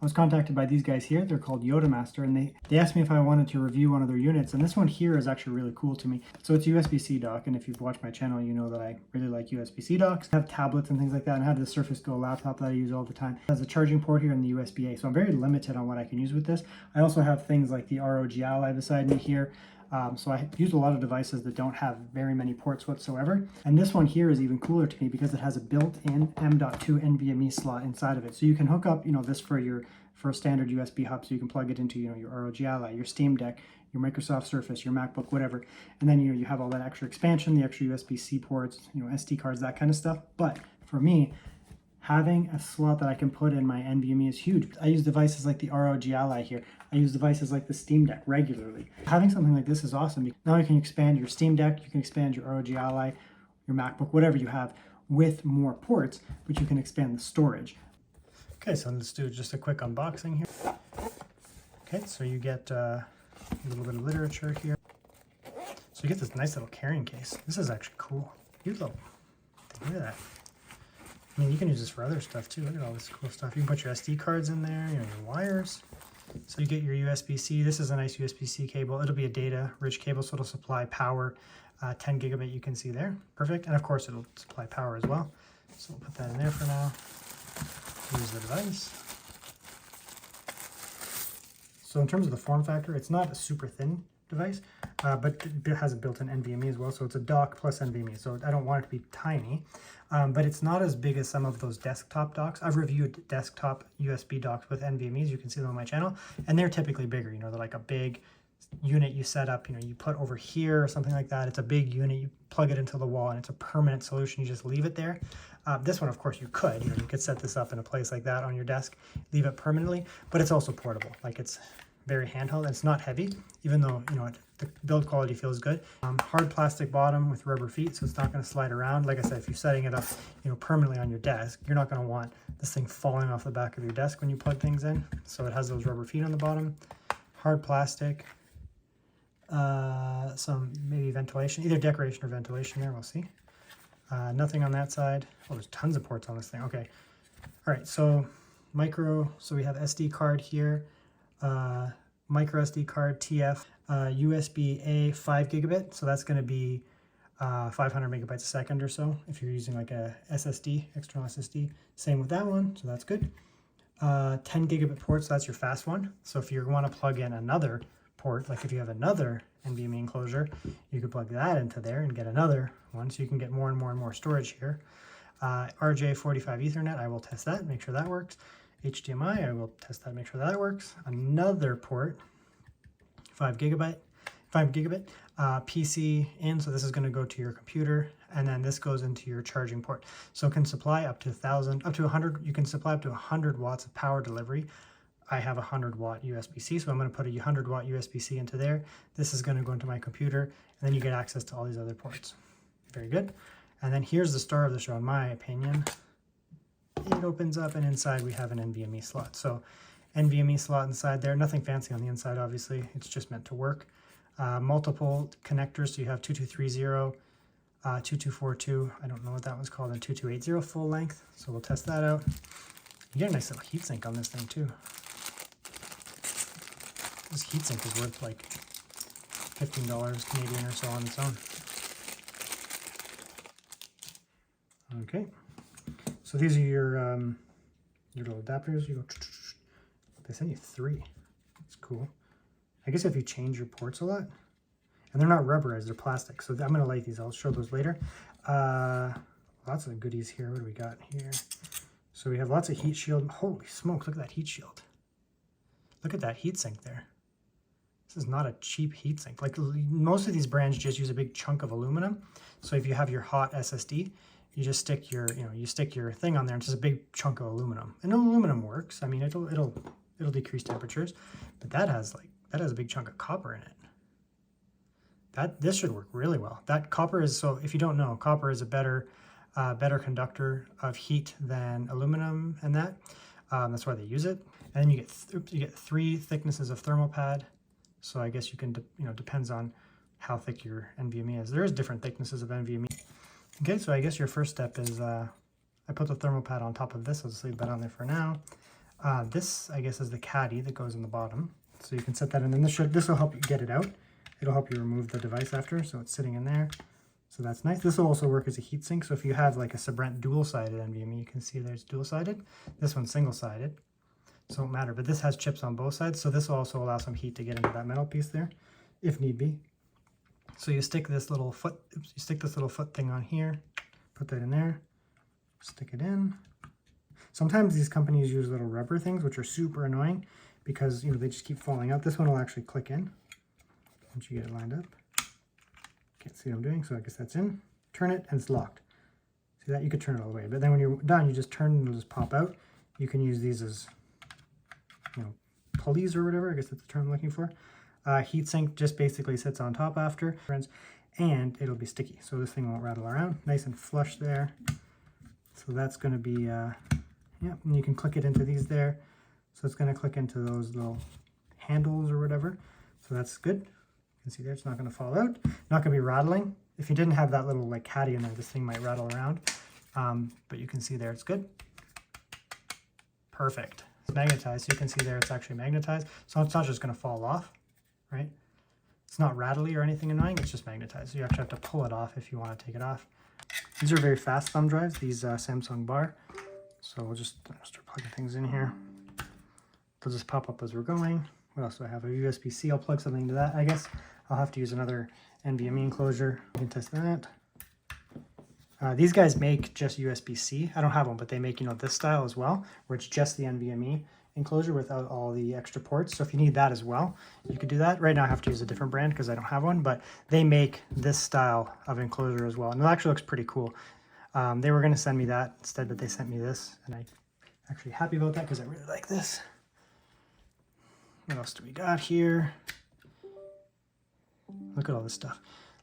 I was contacted by these guys here. They're called Yottamaster, and they asked me if I wanted to review one of their units, and this one here is actually really cool to me. So it's a USB-C dock, and if you've watched my channel, you know that I really like USB-C docks. I have tablets and things like that, and I have the Surface Go laptop that I use all the time. It has a charging port here and the USB-A, so I'm very limited on what I can use with this. I also have things like the ROG Ally beside me here. So I use a lot of devices that don't have very many ports whatsoever. And this one here is even cooler to me because it has a built-in M.2 NVMe slot inside of it. So you can hook up, this for a standard USB hub, so you can plug it into, your ROG Ally, your Steam Deck, your Microsoft Surface, your MacBook, whatever. And then, you have all that extra expansion, the extra USB-C ports, SD cards, that kind of stuff. But for me, having a slot that I can put in my NVMe is huge. I use devices like the ROG Ally here. I use devices like the Steam Deck regularly. Having something like this is awesome. Now you can expand your Steam Deck, you can expand your ROG Ally, your MacBook, whatever you have, with more ports, but you can expand the storage. Okay, so let's do just a quick unboxing here. Okay, so you get a little bit of literature here. So you get this nice little carrying case. This is actually cool. Look at that. I mean, you can use this for other stuff too. Look at all this cool stuff. You can put your SD cards in there, your wires. So you get your USB-C. This is a nice USB-C cable. It'll be a data-rich cable, so it'll supply power. 10 gigabit you can see there. Perfect. And of course, it'll supply power as well. So we'll put that in there for now. Here's the device. So in terms of the form factor, it's not a super thin device, but it has a built-in NVMe as well. So it's a dock plus NVMe. So I don't want it to be tiny, but it's not as big as some of those desktop docks. I've reviewed desktop USB docks with NVMe's. You can see them on my channel, and they're typically bigger. They're like a big unit you set up, you put over here or something like that. It's a big unit. You plug it into the wall, and it's a permanent solution. You just leave it there. This one, of course, you could. You could set this up in a place like that on your desk, leave it permanently, but it's also portable. Like, it's very handheld. It's not heavy, even though the build quality feels good. Hard plastic bottom with rubber feet, so it's not going to slide around. Like I said, if you're setting it up permanently on your desk, you're not going to want this thing falling off the back of your desk when you plug things in. So it has those rubber feet on the bottom. Hard plastic. Some maybe ventilation, either decoration or ventilation there, we'll see. Nothing on that side. Oh, there's tons of ports on this thing. Okay. All right, so so we have SD card here. Micro SD card, TF, USB-A 5 gigabit, so that's going to be 500 megabytes a second or so if you're using like a SSD, external SSD. Same with that one, so that's good. 10 gigabit port, so that's your fast one. So if you want to plug in another port, like if you have another NVMe enclosure, you could plug that into there and get another one, so you can get more and more and more storage here. RJ45 Ethernet, I will test that, make sure that works. HDMI, I will test that, make sure that works. Another port, 5 gigabit, PC in, so this is going to go to your computer, and then this goes into your charging port. So it can supply up to 100, you can supply up to 100 watts of power delivery. I have a 100-watt USB-C, so I'm going to put a 100-watt USB-C into there. This is going to go into my computer, and then you get access to all these other ports. Very good. And then here's the star of the show, in my opinion. It opens up, and inside we have an NVMe slot. So NVMe slot inside there, nothing fancy on the inside, obviously. It's just meant to work. Multiple connectors, so you have 2230, 2242, I don't know what that one's called, and 2280 full length. So we'll test that out. You get a nice little heatsink on this thing too. This heatsink is worth like $15 Canadian or so on its own. Okay. So these are your little adapters. You go. They send you 3. It's cool. I guess if you change your ports a lot, and they're not rubberized, they're plastic. So I'm gonna light these. I'll show those later. Lots of goodies here. What do we got here? So we have lots of heat shield. Holy smokes! Look at that heat shield. Look at that heat sink there. This is not a cheap heat sink. Like most of these brands just use a big chunk of aluminum. So if you have your hot SSD, you just stick your, you stick your thing on there, and it's just a big chunk of aluminum. And aluminum works. I mean, it'll decrease temperatures, but that has a big chunk of copper in it. This should work really well. That copper is, so if you don't know, copper is a better conductor of heat than aluminum, and that's why they use it. And then you get 3 thicknesses of thermal pad. So I guess you can, depends on how thick your NVMe is. There is different thicknesses of NVMe. Okay, so I guess your first step is I put the thermal pad on top of this. I'll just leave that on there for now. This, I guess, is the caddy that goes in the bottom. So you can set that in, and this will help you get it out. It'll help you remove the device after, so it's sitting in there. So that's nice. This will also work as a heatsink. So if you have like a Sabrent dual-sided NVMe, you can see there's dual-sided. This one's single-sided, so it won't matter. But this has chips on both sides, so this will also allow some heat to get into that metal piece there, if need be. So you stick this little foot, thing on here, put that in there, stick it in. Sometimes these companies use little rubber things, which are super annoying because, you know, they just keep falling out. This one will actually click in once you get it lined up. Can't see what I'm doing, so I guess that's in. Turn it, and it's locked. See that? You could turn it all the way, but then when you're done, you just turn and it'll just pop out. You can use these as, you know, pulleys or whatever. I guess that's the term I'm looking for. Heatsink just basically sits on top after, and it'll be sticky, so this thing won't rattle around. Nice and flush there. So that's going to be, yeah, and you can click it into these there. So it's going to click into those little handles or whatever. So that's good. You can see there, it's not going to fall out. Not going to be rattling. If you didn't have that little like caddy in there, this thing might rattle around. But you can see there, it's good. Perfect. It's magnetized, so you can see there it's actually magnetized. So it's not just going to fall off, right? It's not rattly or anything annoying, it's just magnetized. So you actually have to pull it off if you want to take it off. These are very fast thumb drives, these Samsung bar. So we'll just start plugging things in here. They'll just pop up as we're going. What else do I have? A USB-C, I'll plug something into that. I guess I'll have to use another NVMe enclosure. We can test that. These guys make just USB-C. I don't have one, but they make, you know, this style as well, where it's just the NVMe enclosure without all the extra ports. So if you need that as well, you could do that. Right now I have to use a different brand because I don't have one, but they make this style of enclosure as well. And it actually looks pretty cool. They were going to send me that instead, but they sent me this, and I'm actually happy about that because I really like this. What else do we got here? Look at all this stuff.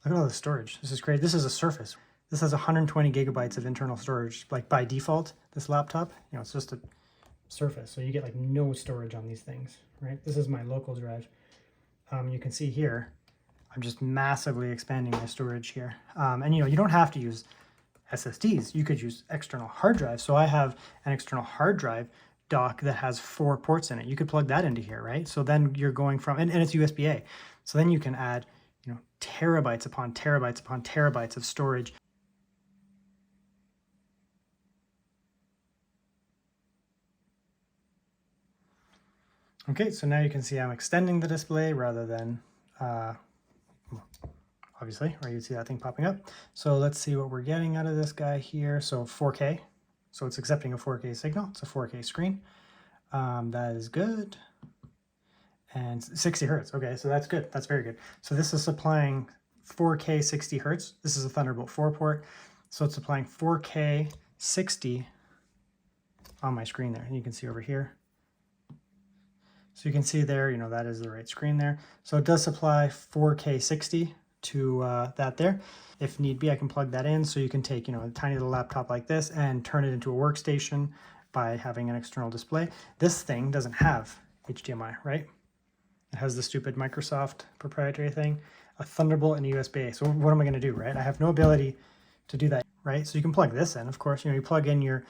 Look at all the storage. This is crazy. This is a Surface. This has 120 gigabytes of internal storage, like by default, this laptop. You know, it's just a Surface, so you get like no storage on these things, right? This is my local drive. You can see here, I'm just massively expanding my storage here. And you know, you don't have to use SSDs. You could use external hard drives. So I have an external hard drive dock that has 4 ports in it. You could plug that into here, right? So then you're going from, and it's USB-A. So then you can add, you know, terabytes upon terabytes upon terabytes of storage. Okay, so now you can see I'm extending the display rather than, obviously, or you'd see that thing popping up. So let's see what we're getting out of this guy here. So 4K, so it's accepting a 4K signal. It's a 4K screen. That is good. And 60 hertz, okay, so that's good, that's very good. So this is supplying 4K 60 hertz. This is a Thunderbolt 4 port. So it's supplying 4K 60 on my screen there. And you can see over here. So you can see there, you know, that is the right screen there. So it does supply 4K 60 to that there. If need be, I can plug that in. So you can take, you know, a tiny little laptop like this and turn it into a workstation by having an external display. This thing doesn't have HDMI, right? It has the stupid Microsoft proprietary thing, a Thunderbolt and USB-A. So what am I going to do, right? I have no ability to do that, right? So you can plug this in, of course. You know, you plug in your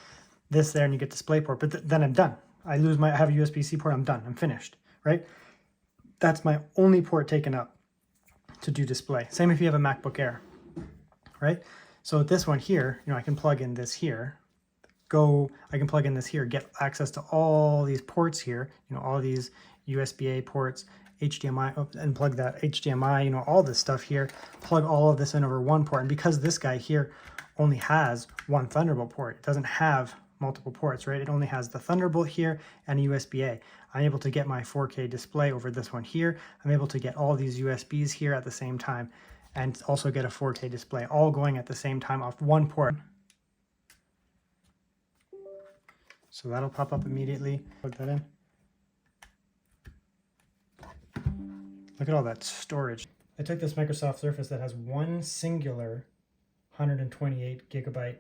this there and you get DisplayPort, but then I'm done. I have a USB-C port, I'm done, I'm finished, right? That's my only port taken up to do display. Same if you have a MacBook Air, right? So with this one here, you know, I can plug in this here, I can plug in this here, get access to all these ports here, you know, all these USB-A ports, HDMI, and plug that HDMI, you know, all this stuff here, plug all of this in over one port. And because this guy here only has one Thunderbolt port, it doesn't have multiple ports, right? It only has the Thunderbolt here and a USB-A. I'm able to get my 4K display over this one here. I'm able to get all these USBs here at the same time and also get a 4K display all going at the same time off one port. So that'll pop up immediately. Plug that in. Look at all that storage. I took this Microsoft Surface that has one singular 128 gigabyte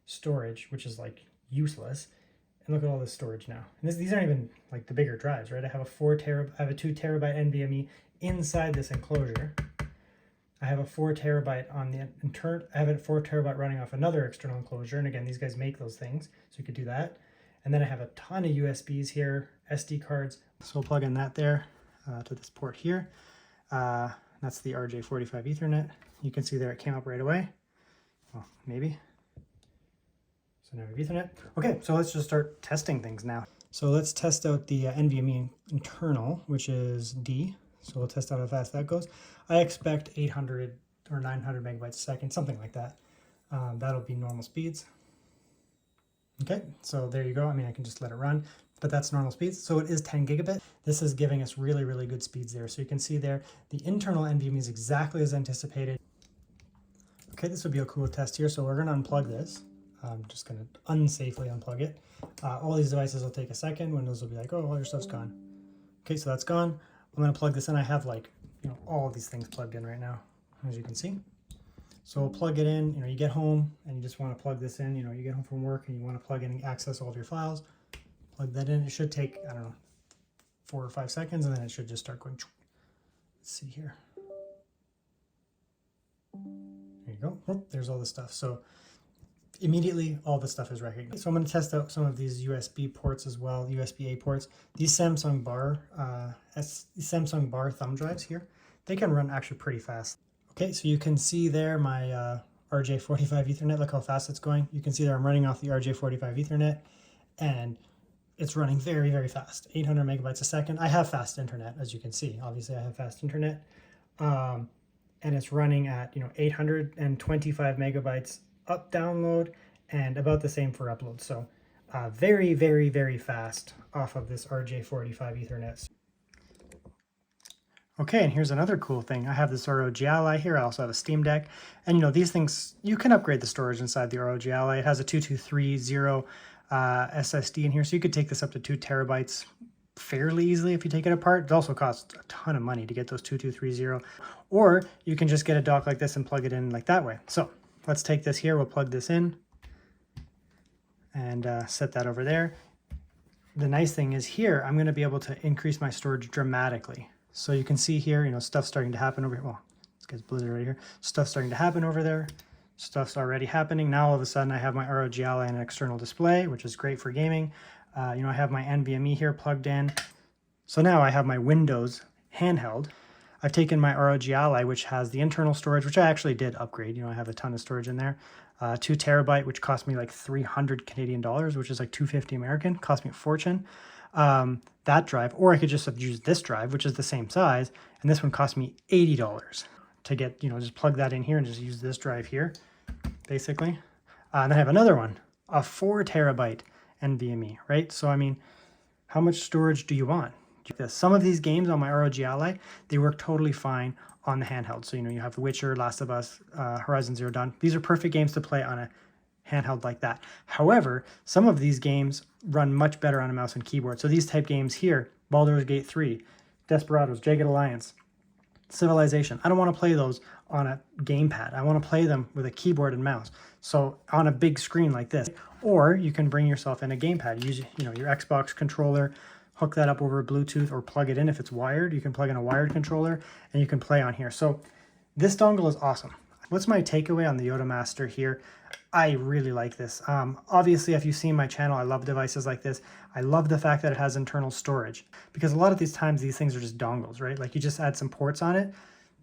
storage, which is like useless, and look at all this storage now. And these aren't even like the bigger drives, right? I have a 2 terabyte NVMe inside this enclosure. I have a 4 terabyte on the I have a 4 terabyte running off another external enclosure, and again, these guys make those things, so you could do that. And then I have a ton of USBs here, SD cards. So we'll plug in that there to this port here. That's the RJ45 Ethernet. You can see there it came up right away. Well, maybe. So now we have Ethernet. Okay, so let's just start testing things now. So let's test out the NVMe internal, which is D. So we'll test out how fast that goes. I expect 800 or 900 megabytes a second, something like that. That'll be normal speeds. Okay, so there you go. I mean, I can just let it run, but that's normal speeds. So it is 10 gigabit. This is giving us really, really good speeds there. So you can see there, the internal NVMe is exactly as anticipated. Okay, this would be a cool test here. So we're gonna unplug this. I'm just gonna unsafely unplug it. All these devices will take a second. Windows will be like, oh, all your stuff's gone. Okay, so that's gone. I'm gonna plug this in. I have like, all of these things plugged in right now, as you can see. So we'll plug it in. You get home and you just want to plug this in. You get home from work and you want to plug in and access all of your files. Plug that in. It should take, I don't know, 4 or 5 seconds, and then it should just start going. Let's see here. There you go. Oh, there's all the stuff. So immediately all the stuff is recognized. So I'm going to test out some of these USB ports as well, USB-A ports. These Samsung bar thumb drives here, they can run actually pretty fast. Okay, so you can see there my RJ45 Ethernet. Look how fast it's going. You can see there I'm running off the RJ45 Ethernet, and it's running very, very fast, 800 megabytes a second. I have fast internet, as you can see. Obviously, I have fast internet, and it's running at 825 megabytes up download, and about the same for upload. So very, very, very fast off of this RJ45 Ethernet. Okay, and here's another cool thing. I have this ROG Ally here. I also have a Steam Deck. And these things, you can upgrade the storage inside the ROG Ally. It has a 2230 SSD in here, so you could take this up to 2 terabytes fairly easily if you take it apart. It also costs a ton of money to get those 2230. Or you can just get a dock like this and plug it in like that way. So let's take this here. We'll plug this in and set that over there. The nice thing is here, I'm going to be able to increase my storage dramatically. So you can see here, stuff's starting to happen over here. Well, this guy's blizzard right here. Stuff's starting to happen over there. Stuff's already happening. Now all of a sudden I have my ROG Ally and an external display, which is great for gaming. I have my NVMe here plugged in. So now I have my Windows handheld. I've taken my ROG Ally, which has the internal storage, which I actually did upgrade. I have a ton of storage in there. 2 terabyte, which cost me like 300 Canadian dollars, which is like 250 American, cost me a fortune. That drive, or I could just have used this drive, which is the same size, and this one cost me $80 to get, just plug that in here and just use this drive here, basically. And then I have another one, a 4 terabyte NVMe, right? So, I mean, how much storage do you want? Some of these games on my ROG Ally, they work totally fine on the handheld. So, you have The Witcher, Last of Us, Horizon Zero Dawn. These are perfect games to play on a handheld like that. However, some of these games run much better on a mouse and keyboard. So these type games here, Baldur's Gate 3, Desperados, Jagged Alliance, Civilization, I don't want to play those on a gamepad. I want to play them with a keyboard and mouse. So on a big screen like this. Or you can bring yourself in a gamepad. Use your Xbox controller, hook that up over Bluetooth, or plug it in if it's wired. You can plug in a wired controller and you can play on here. So this dongle is awesome. What's my takeaway on the Yottamaster here? I really like this. Obviously, if you've seen my channel, I love devices like this. I love the fact that it has internal storage, because a lot of these times these things are just dongles, right? Like you just add some ports on it.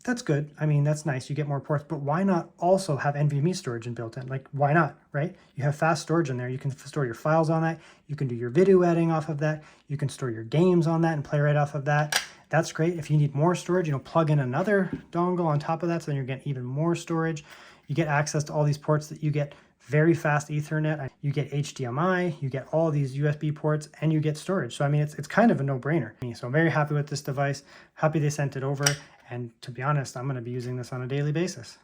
That's good. I mean, that's nice. You get more ports, but why not also have NVMe storage built in? Like, why not, right? You have fast storage in there. You can store your files on that. You can do your video editing off of that. You can store your games on that and play right off of that. That's great. If you need more storage, plug in another dongle on top of that, so then you're getting even more storage. You get access to all these ports that you get very fast Ethernet. You get HDMI, you get all these USB ports, and you get storage. So, I mean, it's kind of a no-brainer. So I'm very happy with this device. Happy they sent it over. And to be honest, I'm going to be using this on a daily basis.